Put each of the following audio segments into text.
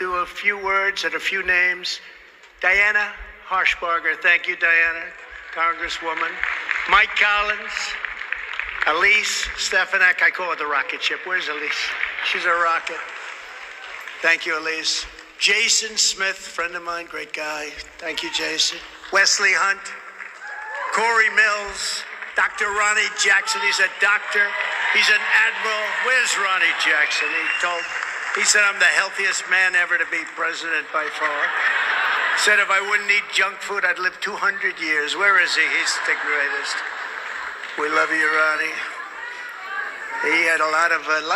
do a few words and a few names. Diana Harshbarger, thank you, Diana, Congresswoman. Mike Collins, Elise Stefanik, I call her the rocket ship. Where's Elise? She's a rocket. Thank you, Elise. Jason Smith, friend of mine, great guy. Thank you, Jason. Wesley Hunt, Corey Mills, Dr. Ronnie Jackson. He's a doctor. He's an admiral. Where's Ronnie Jackson? He said I'm the healthiest man ever to be president by far. Said if I wouldn't eat junk food, I'd live 200 years. Where is he? He's the greatest. We love you, Ronnie. He had a lot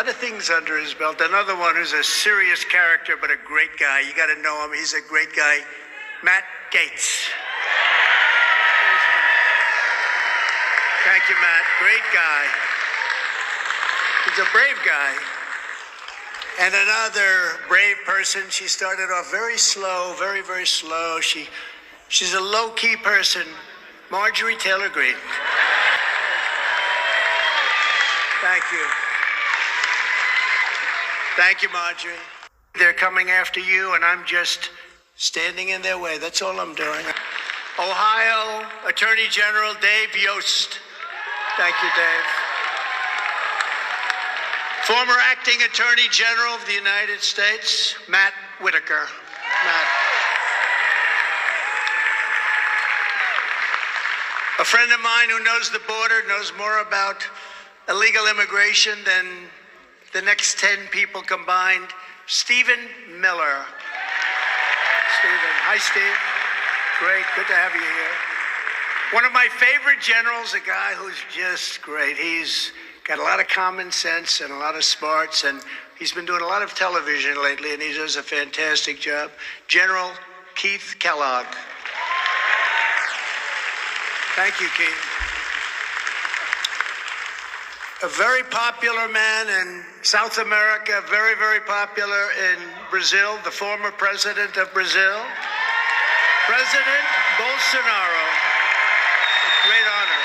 of things under his belt. Another one who's a serious character, but a great guy. You got to know him. He's a great guy. Matt Gaetz. Thank you, Matt. Great guy. He's a brave guy. And another brave person. She started off very slow, very, very slow. She's a low-key person. Marjorie Taylor Greene. Thank you. Thank you, Marjorie. They're coming after you, and I'm just standing in their way. That's all I'm doing. Ohio Attorney General Dave Yost. Thank you, Dave. Former Acting Attorney General of the United States, Matt Whitaker. Matt. A friend of mine who knows the border, knows more about illegal immigration than the next 10 people combined, Stephen Miller. Stephen, hi Steve. Great, good to have you here. One of my favorite generals, a guy who's just great. He's got a lot of common sense and a lot of smarts, and he's been doing a lot of television lately, and he does a fantastic job. General Keith Kellogg. Thank you, Keith. A very popular man in South America, very, very popular in Brazil, the former president of Brazil, President Bolsonaro. A great honor.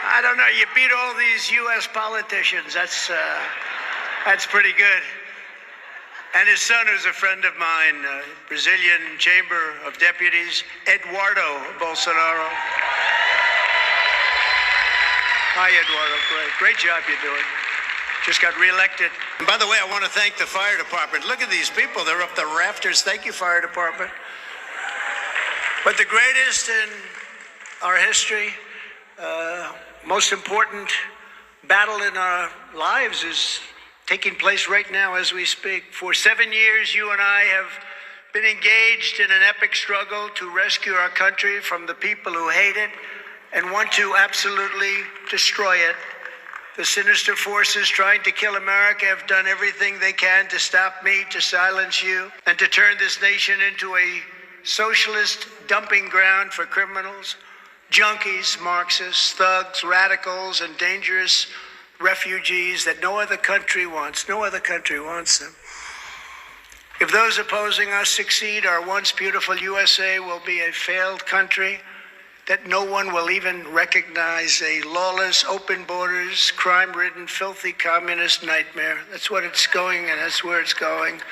I don't know, you beat all these U.S. politicians. That's pretty good. And his son, who's a friend of mine, Brazilian Chamber of Deputies, Eduardo Bolsonaro. Hi, Eduardo. Great job you're doing. Just got reelected. And by the way, I want to thank the fire department. Look at these people. They're up the rafters. Thank you, fire department. But the greatest in our history, most important battle in our lives is taking place right now as we speak. For 7 years, you and I have been engaged in an epic struggle to rescue our country from the people who hate it and want to absolutely destroy it. The sinister forces trying to kill America have done everything they can to stop me, to silence you, and to turn this nation into a socialist dumping ground for criminals, junkies, Marxists, thugs, radicals, and dangerous refugees that no other country wants. No other country wants them. If those opposing us succeed, our once beautiful USA will be a failed country that no one will even recognize, a lawless, open borders, crime-ridden, filthy communist nightmare. That's what it's going, and that's where it's going.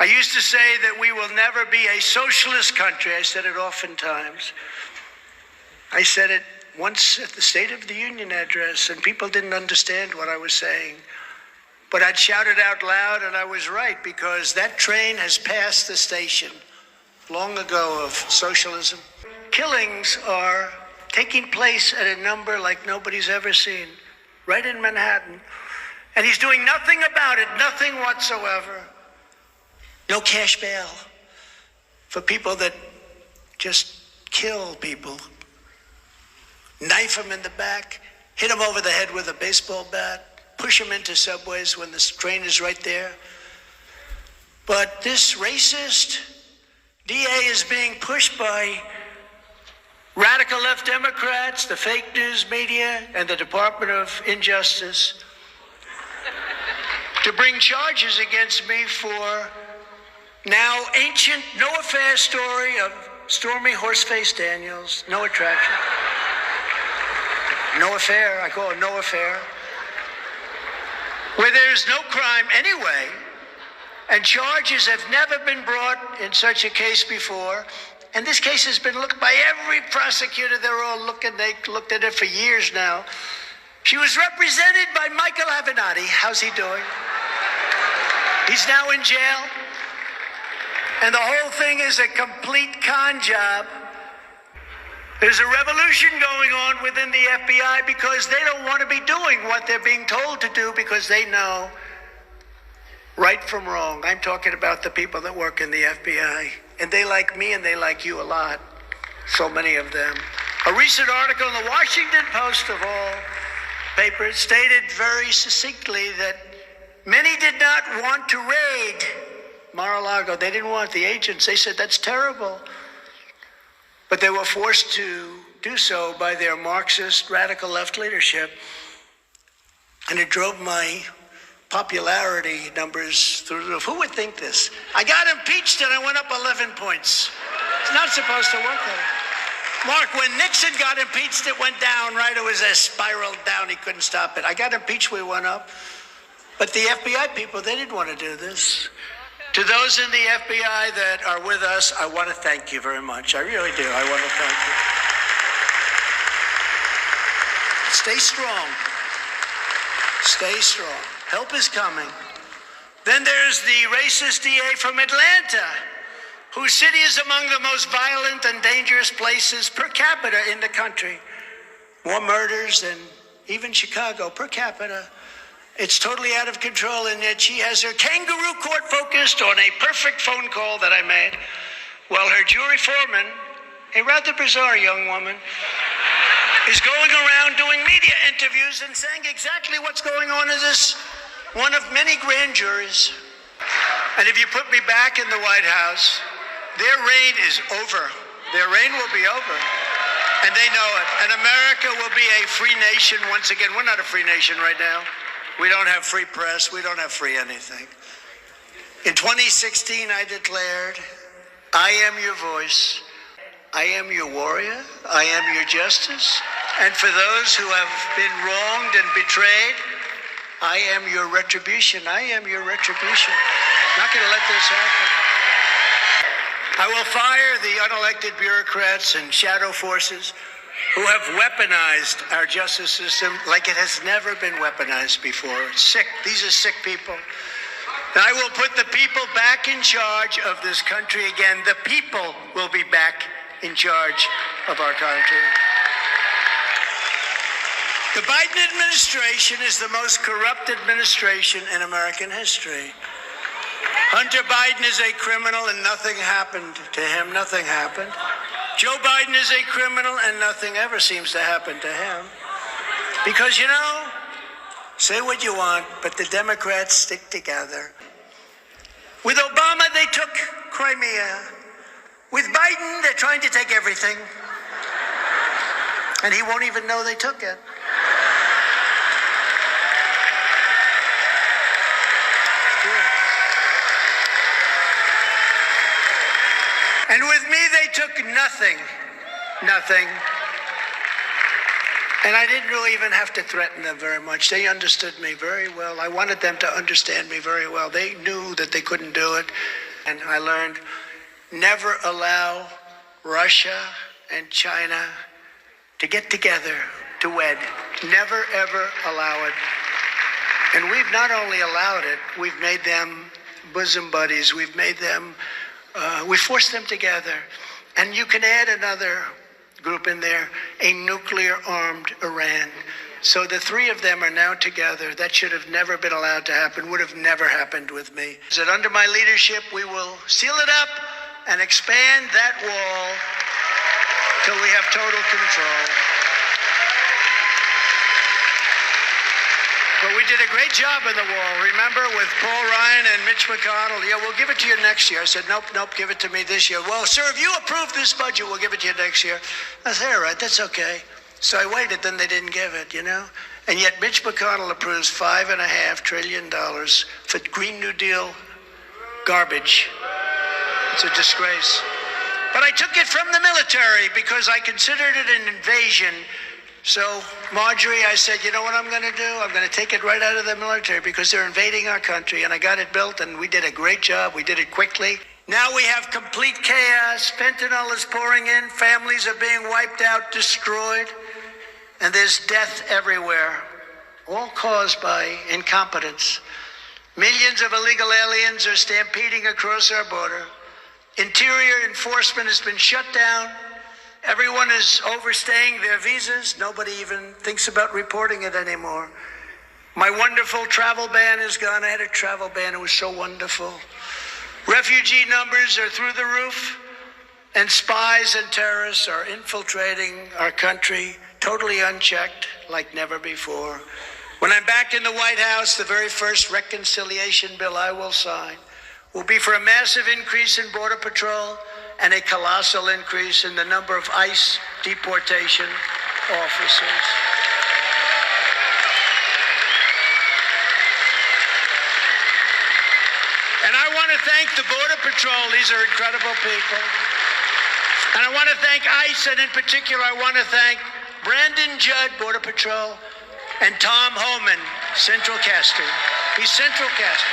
I used to say that we will never be a socialist country. I said it oftentimes. I said it once at the State of the Union address, and people didn't understand what I was saying. But I'd shout it out loud, and I was right, because that train has passed the station long ago of socialism. Killings are taking place at a number like nobody's ever seen, right in Manhattan. And he's doing nothing about it, nothing whatsoever. No cash bail for people that just kill people. Knife them in the back, hit them over the head with a baseball bat, push them into subways when the train is right there. But this racist DA is being pushed by radical left Democrats, the fake news media, and the Department of Injustice. to bring charges against me for now ancient no-affair story of Stormy Horseface Daniels. No attraction. No affair. I call it no affair. Where there's no crime anyway, and charges have never been brought in such a case before. And this case has been looked by every prosecutor. They're all looking. They looked at it for years now. She was represented by Michael Avenatti. How's he doing? He's now in jail. And the whole thing is a complete con job. There's a revolution going on within the FBI because they don't want to be doing what they're being told to do because they know right from wrong. I'm talking about the people that work in the FBI. And they like me and they like you a lot. So many of them. A recent article in the Washington Post of all papers stated very succinctly that many did not want to raid Mar-a-Lago. They didn't want the agents. They said that's terrible. But they were forced to do so by their Marxist radical left leadership. And it drove my popularity numbers through the roof. Who would think this? I got impeached and I went up 11 points. It's not supposed to work that way. Mark, when Nixon got impeached, it went down, right? It was a spiral down. He couldn't stop it. I got impeached, we went up. But the FBI people, they didn't want to do this. To those in the FBI that are with us, I want to thank you very much. I really do. I want to thank you. Stay strong. Stay strong. Help is coming. Then there's the racist DA from Atlanta, whose city is among the most violent and dangerous places per capita in the country. More murders than even Chicago per capita. It's totally out of control, and yet she has her kangaroo court focused on a perfect phone call that I made while her jury foreman, a rather bizarre young woman, is going around doing media interviews and saying exactly what's going on in this one of many grand juries. And if you put me back in the White House, their reign is over. Their reign will be over. And they know it. And America will be a free nation once again. We're not a free nation right now. We don't have free press. We don't have free anything. In 2016, I declared, I am your voice. I am your warrior. I am your justice. And for those who have been wronged and betrayed, I am your retribution. I am your retribution. Not going to let this happen. I will fire the unelected bureaucrats and shadow forces who have weaponized our justice system like it has never been weaponized before. It's sick. These are sick people. And I will put the people back in charge of this country again. The people will be back in charge of our country. The Biden administration is the most corrupt administration in American history. Hunter Biden is a criminal and nothing happened to him. Nothing happened. Joe Biden is a criminal and nothing ever seems to happen to him. Because, you know, say what you want, but the Democrats stick together. With Obama, they took Crimea. With Biden, they're trying to take everything. And he won't even know they took it. And with me, they took nothing. Nothing. And I didn't really even have to threaten them very much. They understood me very well. I wanted them to understand me very well. They knew that they couldn't do it. And I learned, never allow Russia and China to get together, to wed. Never, ever allow it. And we've not only allowed it, we've made them bosom buddies. We've made them, we forced them together. And you can add another group in there, a nuclear-armed Iran. So the three of them are now together. That should have never been allowed to happen, would have never happened with me. That under my leadership, we will seal it up and expand that wall till we have total control. But we did a great job in the wall, remember, with Paul Ryan and Mitch McConnell. Yeah, we'll give it to you next year. I said, nope, give it to me this year. Well, sir, if you approve this budget, we'll give it to you next year. I said, all right, that's okay. So I waited, then they didn't give it, you know. And yet Mitch McConnell approves $5.5 trillion for Green New Deal garbage. It's a disgrace. But I took it from the military because I considered it an invasion. So, Marjorie, I said, you know what I'm going to do? I'm going to take it right out of the military because they're invading our country. And I got it built, and we did a great job. We did it quickly. Now we have complete chaos. Fentanyl is pouring in. Families are being wiped out, destroyed. And there's death everywhere, all caused by incompetence. Millions of illegal aliens are stampeding across our border. Interior enforcement has been shut down. Everyone is overstaying their visas. Nobody even thinks about reporting it anymore. My wonderful travel ban is gone. I had a travel ban. It was so wonderful. Refugee numbers are through the roof, and spies and terrorists are infiltrating our country totally unchecked like never before. When I'm back in the White House, the very first reconciliation bill I will sign will be for a massive increase in Border Patrol and a colossal increase in the number of ICE deportation officers. And I want to thank the Border Patrol. These are incredible people. And I want to thank ICE, and in particular, I want to thank Brandon Judd, Border Patrol, and Tom Homan, Central Casting. He's Central Casting.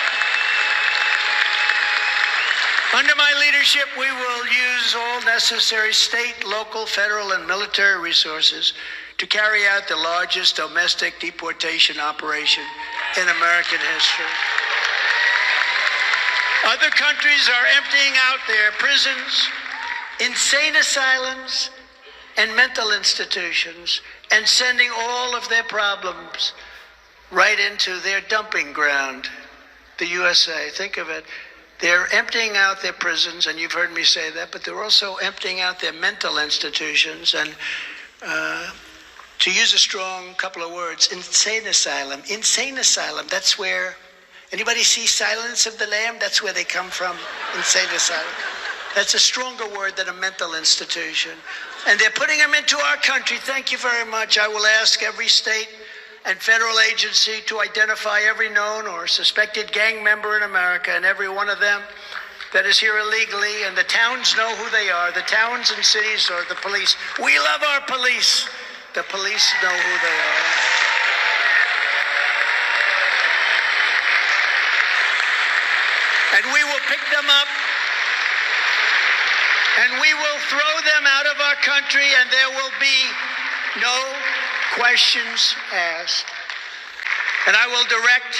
Under my leadership, we will use all necessary state, local, federal, and military resources to carry out the largest domestic deportation operation in American history. Other countries are emptying out their prisons, insane asylums, and mental institutions, and sending all of their problems right into their dumping ground, the USA. Think of it. They're emptying out their prisons, and you've heard me say that, but they're also emptying out their mental institutions. And to use a strong couple of words, insane asylum. Insane asylum, that's where, anybody see Silence of the Lamb? That's where they come from, insane asylum. That's a stronger word than a mental institution. And they're putting them into our country. Thank you very much. I will ask every state and federal agency to identify every known or suspected gang member in America, and every one of them that is here illegally, and the towns know who they are. The towns and cities or the police. We love our police. The police know who they are. And we will pick them up, and we will throw them out of our country, and there will be no questions asked. And I will direct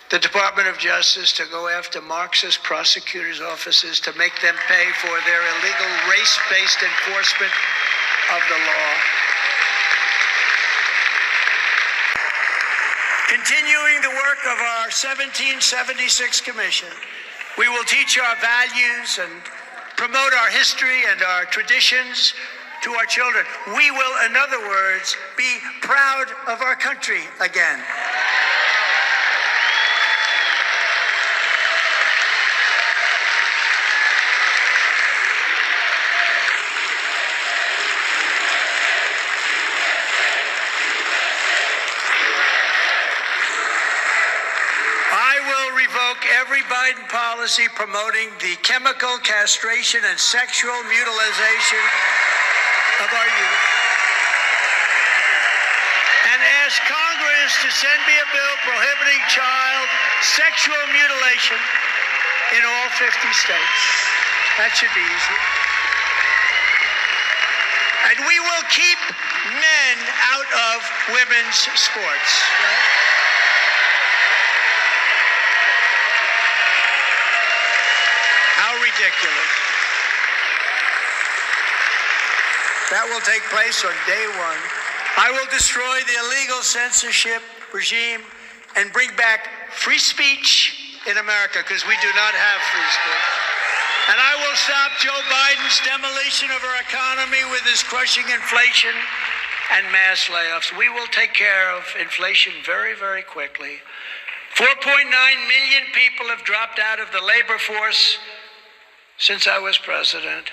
the Department of Justice to go after Marxist prosecutors' offices to make them pay for their illegal race-based enforcement of the law. Continuing the work of our 1776 Commission, we will teach our values and promote our history and our traditions to our children. We will, in other words, be proud of our country again. I will revoke every Biden policy promoting the chemical castration and sexual mutilation of our youth, and ask Congress to send me a bill prohibiting child sexual mutilation in all 50 states. That should be easy. And we will keep men out of women's sports. Right? How ridiculous. That will take place on day one. I will destroy the illegal censorship regime and bring back free speech in America, because we do not have free speech. And I will stop Joe Biden's demolition of our economy with his crushing inflation and mass layoffs. We will take care of inflation very, very quickly. 4.9 million people have dropped out of the labor force since I was president,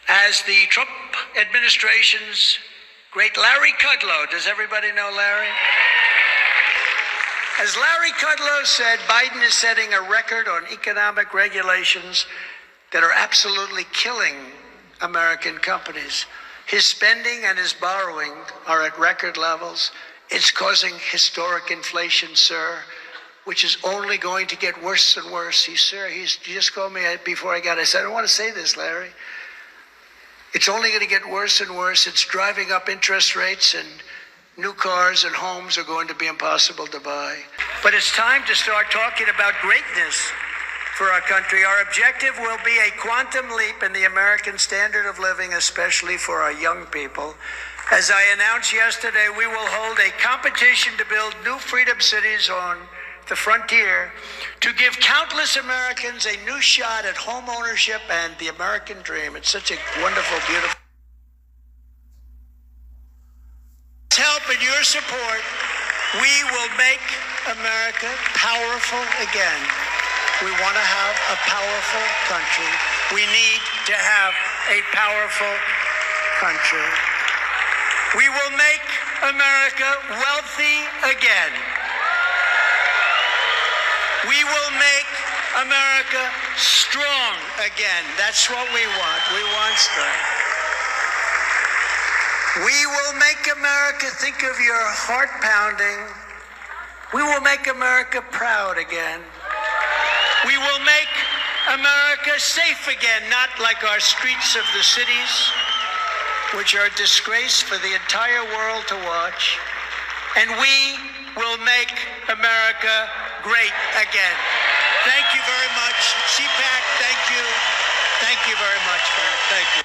as the Trump administration's Great Larry Kudlow. Does everybody know Larry? As Larry Kudlow said, Biden is setting a record on economic regulations that are absolutely killing American companies. His spending and his borrowing are at record levels. It's causing historic inflation, sir, which is only going to get worse and worse. He just called me before I got. I said, I don't want to say this, Larry. It's only going to get worse and worse. It's driving up interest rates, and new cars and homes are going to be impossible to buy. But it's time to start talking about greatness for our country. Our objective will be a quantum leap in the American standard of living, especially for our young people. As I announced yesterday, we will hold a competition to build new freedom cities on the frontier to give countless Americans a new shot at home ownership and the American dream. It's such a wonderful, beautiful. Help and your support, we will make America powerful again. We want to have a powerful country. We need to have a powerful country. We will make America wealthy again. We will make America strong again. That's what we want. We want strength. We will make America, think of your heart pounding. We will make America proud again. We will make America safe again, not like our streets of the cities, which are a disgrace for the entire world to watch. And we will make America great again. Thank you very much. CPAC, thank you. Thank you very much, Frank. Thank you.